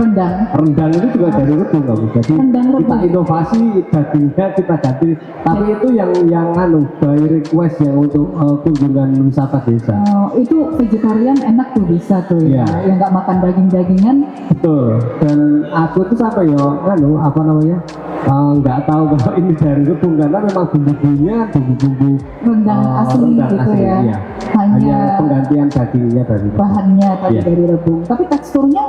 Rendang itu juga dari rebung kamu. Jadi kita inovasi dagingnya kita ganti, tapi itu yang by request yang untuk kunjungan wisata desa. Itu vegetarian enak tuh, bisa tuh ya. Yang nggak makan daging-dagingan. Betul. Dan aku tuh sampai nggak tahu kalau ini dari rebung karena memang bumbu-bumbunya bumbu-bumbu rendang asli gitu ya. Iya. Hanya penggantian dagingnya dari rebung. Bahannya tadi Iya. dari rebung. Tapi teksturnya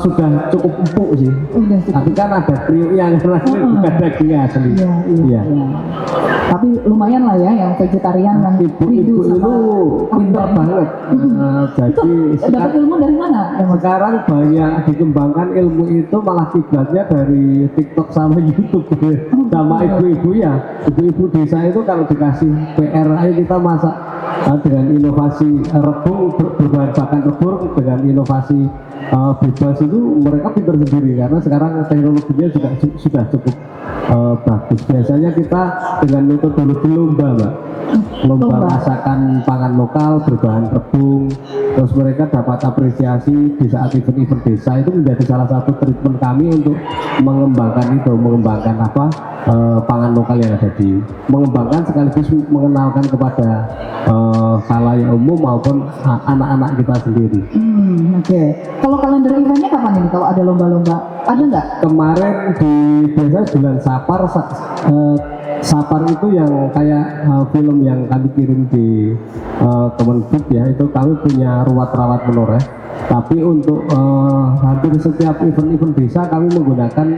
sudah cukup empuk sih. udah cukup. Tapi kan ada kriuknya karena bukan dagingnya asli. Iya. Tapi lumayan lah ya yang vegetarian yang Ibu-ibu itu pintar banget. Jadi dapat ilmu dari mana? sekarang banyak dikembangkan ilmu itu malah kiblatnya dari TikTok sama YouTube sama ibu-ibu ya. Ibu-ibu desa itu kalau dikasih PR, ayo kita masak dengan inovasi rebung, berbahan rebung dengan inovasi bebas, itu mereka pintar sendiri karena sekarang teknologinya juga sudah cukup bagus. Biasanya kita dengan metodologi lomba masakan pangan lokal berbahan rebung, terus mereka dapat apresiasi di saat event-event desa. Itu menjadi salah satu treatment kami untuk mengembangkan pangan lokal yang ada mengembangkan sekaligus mengenalkan kepada khalayak umum maupun anak-anak kita sendiri. Oke. Kalau kalender eventnya kapan ini? Kalau ada lomba-lomba, ada nggak? Kemarin biasa bulan Sapar itu yang kayak film yang kami kirim di Kemenbud ya, itu kami punya ruat rawat Menoreh. Tapi untuk hampir setiap event-event desa kami menggunakan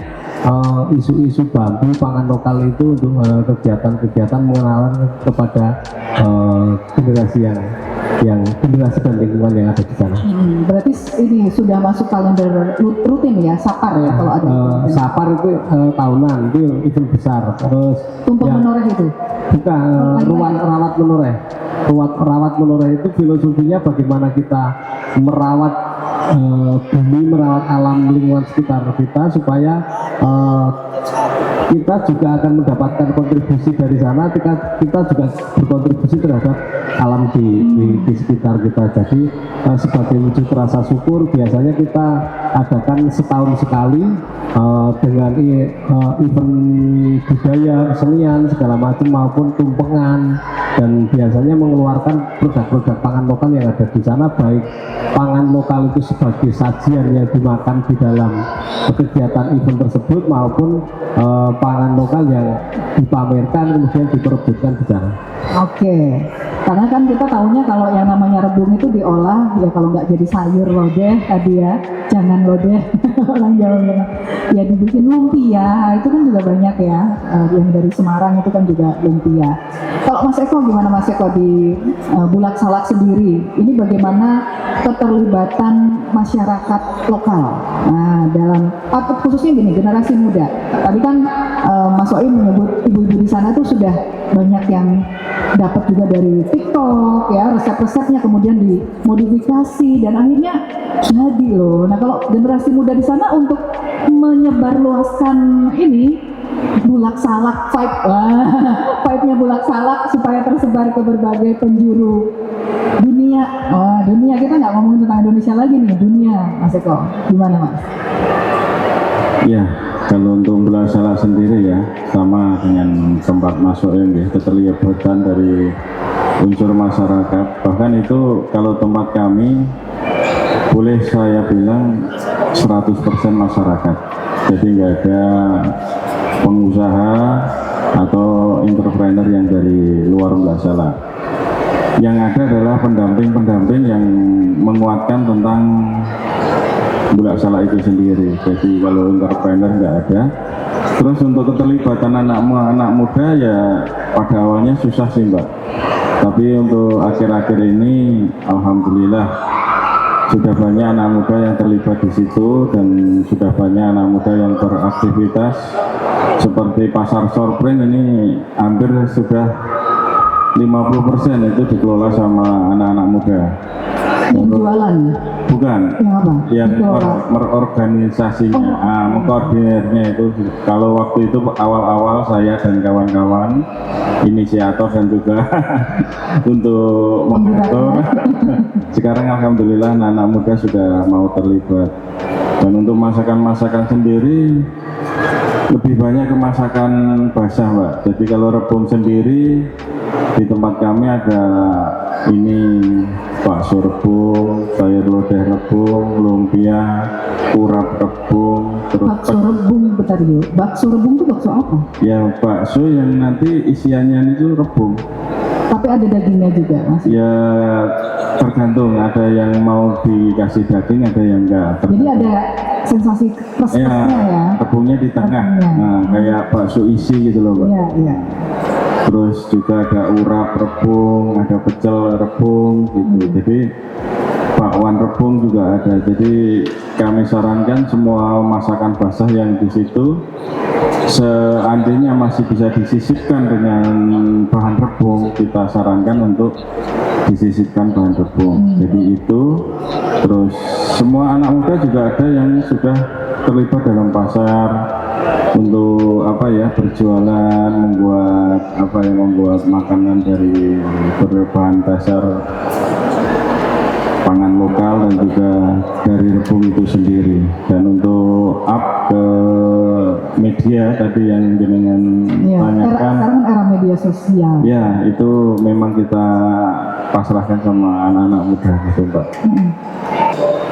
isu-isu bambu pangan lokal itu untuk kegiatan-kegiatan mengenalkan kepada generasi generasi dan lingkungan yang ada di sana. Berarti ini sudah masuk kalender rutin ya, Sapar ya kalau ada. Sapar itu tahunan, itu event besar. Terus Tumpeng Menoreh itu? Bukan, ruat rawat Menoreh. Ruat rawat Menoreh itu filosofinya bagaimana kita merawat bumi, merawat alam lingkungan sekitar kita supaya kita juga akan mendapatkan kontribusi dari sana. Kita juga berkontribusi terhadap alam di sekitar kita. Jadi sebagai wujud rasa syukur biasanya kita adakan setahun sekali dengan event budaya, kesenian segala macam maupun tumpengan, dan biasanya mengeluarkan produk-produk pangan lokal yang ada di sana, baik pangan lokal itu sebagai sajian yang dimakan di dalam kegiatan event tersebut maupun pangan lokal yang dipamerkan kemudian diperebutkan di sana. Oke, karena kan kita tahunya kalau yang namanya rebung itu diolah, ya kalau nggak jadi sayur lodeh tadi ya, jangan lodeh, orang Jawa bilang, ya dibikin lumpia, itu kan juga banyak ya, yang dari Semarang itu kan juga lumpia. Kalau Mas Eko gimana Mas Eko di Bulak Salak sendiri, ini bagaimana keterlibatan masyarakat lokal, nah dalam, khususnya gini, generasi muda, tadi kan Mas Soim menyebut ibu-ibu di sana tuh sudah banyak yang dapat juga dari TikTok ya, resep-resepnya kemudian dimodifikasi dan akhirnya jadi loh. Nah kalau generasi muda di sana untuk menyebarluaskan ini Bulak Salak vibe, vibe-nya Bulak Salak supaya tersebar ke berbagai penjuru dunia. Dunia, kita nggak ngomongin tentang Indonesia lagi nih, dunia, Mas Eko, gimana Mas? Ya, kalau untuk Bulak Salak sendiri ya, sama dengan tempat masuk ya, keterlibatan dari unsur masyarakat. Bahkan itu kalau tempat kami, boleh saya bilang 100% masyarakat. Jadi nggak ada pengusaha atau entrepreneur yang dari luar Bulak Salak. Yang ada adalah pendamping-pendamping yang menguatkan tentang Bulak Salak itu sendiri. Jadi kalau entrepreneur nggak ada. Terus untuk keterlibatan anak muda ya pada awalnya susah sih Mbak. Tapi untuk akhir-akhir ini alhamdulillah sudah banyak anak muda yang terlibat di situ dan sudah banyak anak muda yang beraktivitas seperti pasar Sorpring ini hampir sudah 50% itu dikelola sama anak-anak muda. Yang jualan? Bukan, yang apa? yang merorganisasinya, mengkoordinirnya itu. Kalau waktu itu awal-awal saya dan kawan-kawan inisiator dan juga untuk mengatur. Sekarang alhamdulillah anak-anak muda sudah mau terlibat. Dan untuk masakan-masakan sendiri lebih banyak ke masakan basah Mbak. Jadi kalau rebung sendiri di tempat kami ada ini bakso rebung, sayur lodeh rebung, lumpia, urap rebung, terus bakso rebung, bentar dulu. Bakso rebung itu bakso apa? ya bakso yang nanti isiannya itu rebung. Tapi ada dagingnya juga Mas? Ya tergantung, ada yang mau dikasih daging, ada yang enggak. Jadi ada sensasi kres-kresnya ya? Rebungnya di tengah, nah kayak bakso isi gitu loh Mbak. Iya, iya. Terus juga ada urap rebung, ada pecel rebung gitu. Jadi bakwan rebung juga ada. Jadi kami sarankan semua masakan basah yang di situ seandainya masih bisa disisipkan dengan bahan rebung, kita sarankan untuk disisipkan bahan rebung. Jadi itu, terus semua anak muda juga ada yang sudah terlibat dalam pasar untuk apa ya, berjualan, membuat makanan dari berbahan dasar pangan lokal dan juga dari rebung itu sendiri. Dan untuk up ke media tadi yang dengan tanyakan, sekarang era media sosial. Ya itu memang kita pasrahkan sama anak-anak muda gitu Mbak.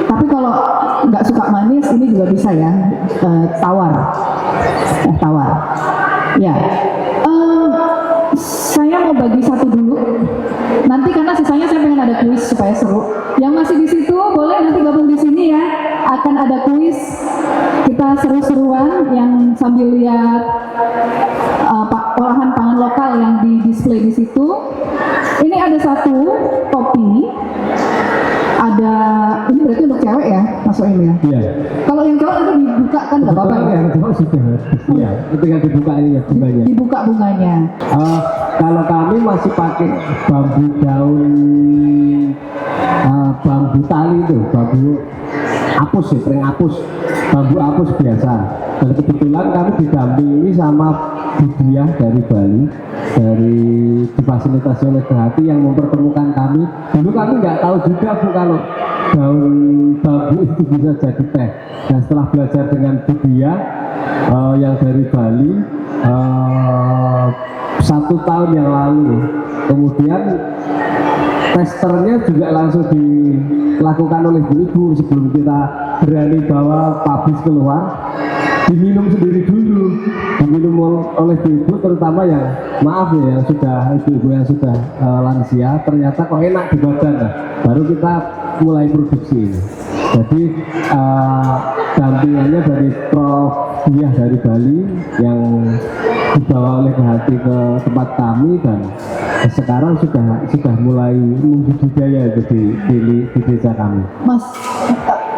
Tapi kalau nggak suka manis ini juga bisa ya, tawar. Tawar. Ya. Saya mau bagi satu dulu. Nanti karena sisanya saya pengen ada kuis supaya seru. Yang masih di situ boleh nanti gabung di sini ya. Akan ada kuis. Kita seru-seruan yang sambil lihat olahan pangan lokal yang di display di situ. Ini ada satu topi. Ada, ini berarti untuk cewek ya, Mas Soim ya? Iya. Kalau yang cowok nanti dibuka kan nggak apa-apa ya? Cowok sudah. Iya, tinggal dibuka ini ya bunganya. Dibuka bunganya. Kalau kami masih pakai bambu daun, bambu tali itu, bambu apus ya, pring apus, bambu apus biasa. Dan kebetulan kami didampingi sama Budiah dari Bali, dari difasilitasi oleh Berhati yang mempertemukan kami. Dulu kami nggak tahu juga Bu kalau daun bambu itu bisa jadi teh. Dan setelah belajar dengan Budiah yang dari Bali 1 tahun yang lalu, kemudian testernya juga langsung dilakukan oleh ibu sebelum kita berani bawa publis keluar, diminum sendiri dulu diminum oleh ibu terutama yang maaf ya yang sudah ibu-ibu yang sudah lansia ternyata kok enak di badan. Nah, baru kita mulai produksi ini. Jadi dampingannya dari Prof. Diah dari Bali yang dibawa oleh Hati ke tempat kami dan sekarang sudah mulai membudidaya itu di desa kami. Mas,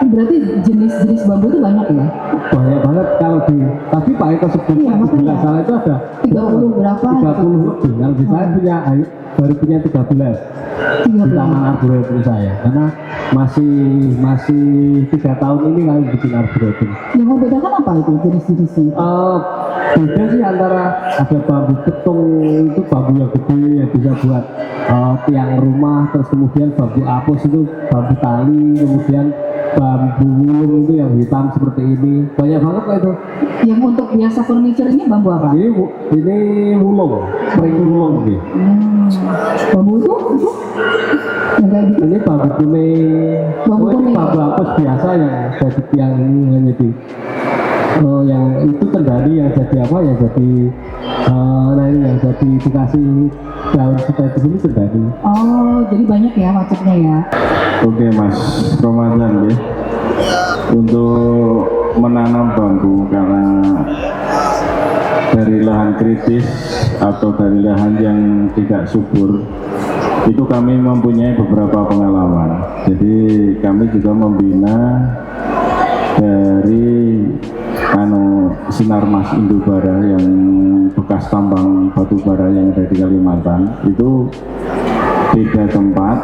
berarti jenis-jenis bambu itu banyak ya? Banyak banget kalau tapi Pak Eko sebut Iya, makanya. bila salah itu ada 30 berapa? 30 lebih. Kalau di saya baru punya 13 di Taman Arboretum saya karena masih 3 tahun ini kami bikin arboretum. Yang membedakan apa itu jenis-jenisnya? Beda sih antara ada bambu betung itu bambu yang gede yang bisa buat tiang rumah, terus kemudian bambu apus itu bambu tali, kemudian bambu wulung itu yang hitam seperti ini, banyak banget lah itu. Yang untuk biasa furniture ini bambu apa? Ini wulung, spring wulung nih. Bambu itu yang kayak gitu. Ini bambu kuning. Bambu Ini kuning. bambu apus biasa yang jadi tiang ini hanya di yang itu kendali yang jadi apa yang jadi nah ini yang jadi dikasih daun seperti ini kendali. Oh, jadi banyak ya macamnya ya. Oke Mas Ramadan ya, untuk menanam bambu karena dari lahan kritis atau dari lahan yang tidak subur itu kami mempunyai beberapa pengalaman. Jadi kami juga membina dari Sinar Mas Indobara yang bekas tambang batu bara yang ada di Kalimantan. Itu beda tempat,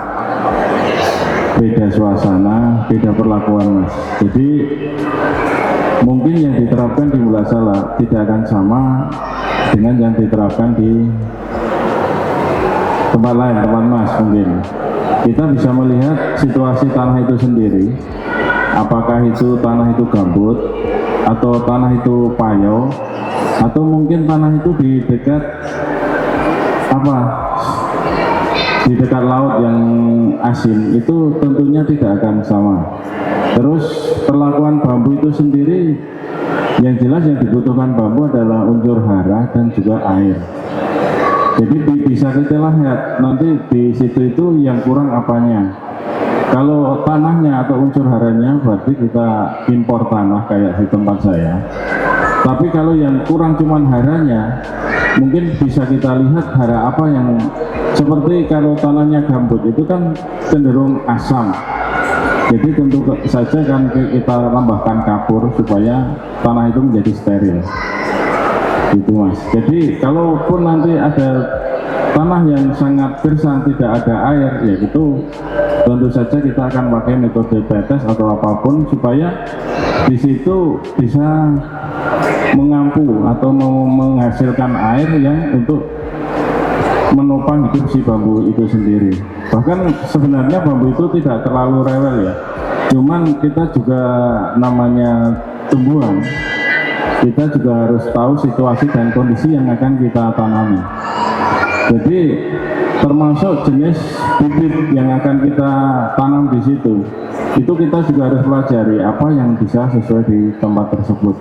beda suasana, beda perlakuan Mas. Jadi mungkin yang diterapkan di Mulasala tidak akan sama dengan yang diterapkan di tempat lain, tempat Mas mungkin. Kita bisa melihat situasi tanah itu sendiri, apakah itu tanah itu gambut, atau tanah itu payo, atau mungkin tanah itu di dekat di dekat laut yang asin, itu tentunya tidak akan sama. Terus perlakuan bambu itu sendiri, yang jelas yang dibutuhkan bambu adalah unsur hara dan juga air. Jadi bisa kita lihat nanti di situ itu yang kurang apanya. Kalau tanahnya atau unsur haranya berarti kita impor tanah kayak di tempat saya. Tapi kalau yang kurang cuman haranya, mungkin bisa kita lihat hara apa yang seperti kalau tanahnya gambut itu kan cenderung asam. Jadi tentu saja kan kita tambahkan kapur supaya tanah itu menjadi steril. Itu Mas. Jadi kalaupun nanti ada tanah yang sangat gersang tidak ada air, ya itu tentu saja kita akan pakai metode tetes atau apapun supaya di situ bisa mengampu atau menghasilkan air yang untuk menopang hidup si bambu itu sendiri. Bahkan sebenarnya bambu itu tidak terlalu rewel ya, cuman kita juga namanya tumbuhan, kita juga harus tahu situasi dan kondisi yang akan kita tanami. Jadi termasuk jenis bibit yang akan kita tanam di situ, itu kita juga harus pelajari apa yang bisa sesuai di tempat tersebut.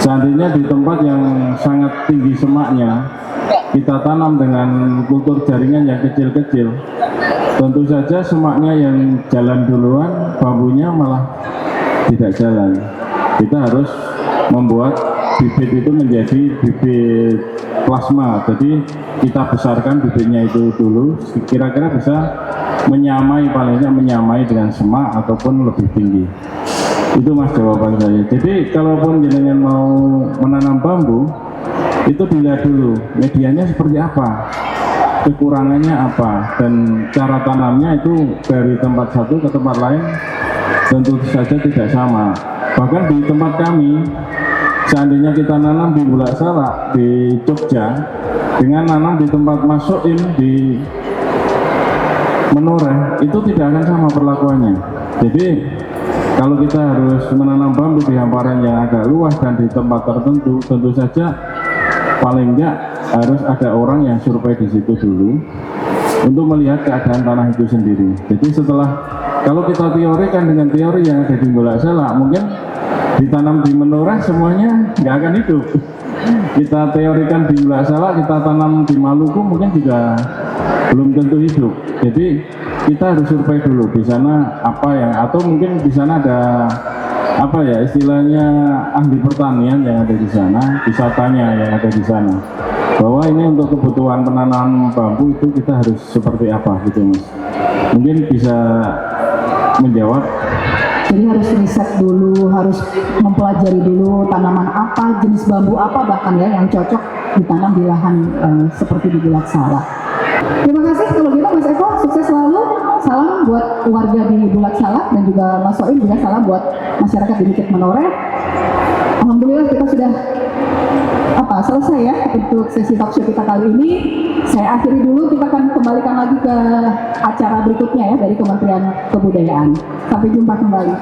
Seandainya di tempat yang sangat tinggi semaknya kita tanam dengan kultur jaringan yang kecil-kecil, tentu saja semaknya yang jalan duluan, bambunya malah tidak jalan. Kita harus membuat bibit itu menjadi bibit plasma. Jadi kita besarkan bibitnya itu dulu, kira-kira bisa menyamai, palingnya menyamai dengan semak ataupun lebih tinggi. Itu Mas jawaban saya. Jadi kalaupun jenengan mau menanam bambu, itu dilihat dulu medianya seperti apa, kekurangannya apa, dan cara tanamnya itu dari tempat satu ke tempat lain tentu saja tidak sama. Bahkan di tempat kami, seandainya kita nanam di Mulasala di Jogja dengan nanam di tempat Mas Soim di Menoreh, itu tidak akan sama perlakuannya. Jadi kalau kita harus menanam bambu di hamparan yang agak luas dan di tempat tertentu, tentu saja paling enggak harus ada orang yang survei di situ dulu untuk melihat keadaan tanah itu sendiri. Jadi setelah, kalau kita teorikan dengan teori yang ada di Mulasala, mungkin ditanam di Menoreh semuanya nggak akan hidup. Kita teorikan di Bulak Salak, kita tanam di Maluku mungkin juga belum tentu hidup. Jadi kita harus survei dulu di sana apa yang, atau mungkin di sana ada apa ya istilahnya ahli pertanian yang ada di sana, wisatanya yang ada di sana. Bahwa ini untuk kebutuhan penanaman bambu itu kita harus seperti apa gitu Mas. Mungkin bisa menjawab. Jadi harus riset dulu, harus mempelajari dulu tanaman apa, jenis bambu apa bahkan ya yang cocok ditanam di lahan seperti di Bulak Salak. Terima kasih kalau gitu Mas Eko, sukses selalu. Salam buat warga di Bulak Salak dan juga Mas Soim, juga salam buat masyarakat di Bukit Menoreh. Alhamdulillah kita sudah selesai ya untuk sesi talk show kita kali ini. Saya akhiri dulu, kita akan kembalikan lagi ke acara berikutnya ya dari Kementerian Kebudayaan. Sampai jumpa kembali.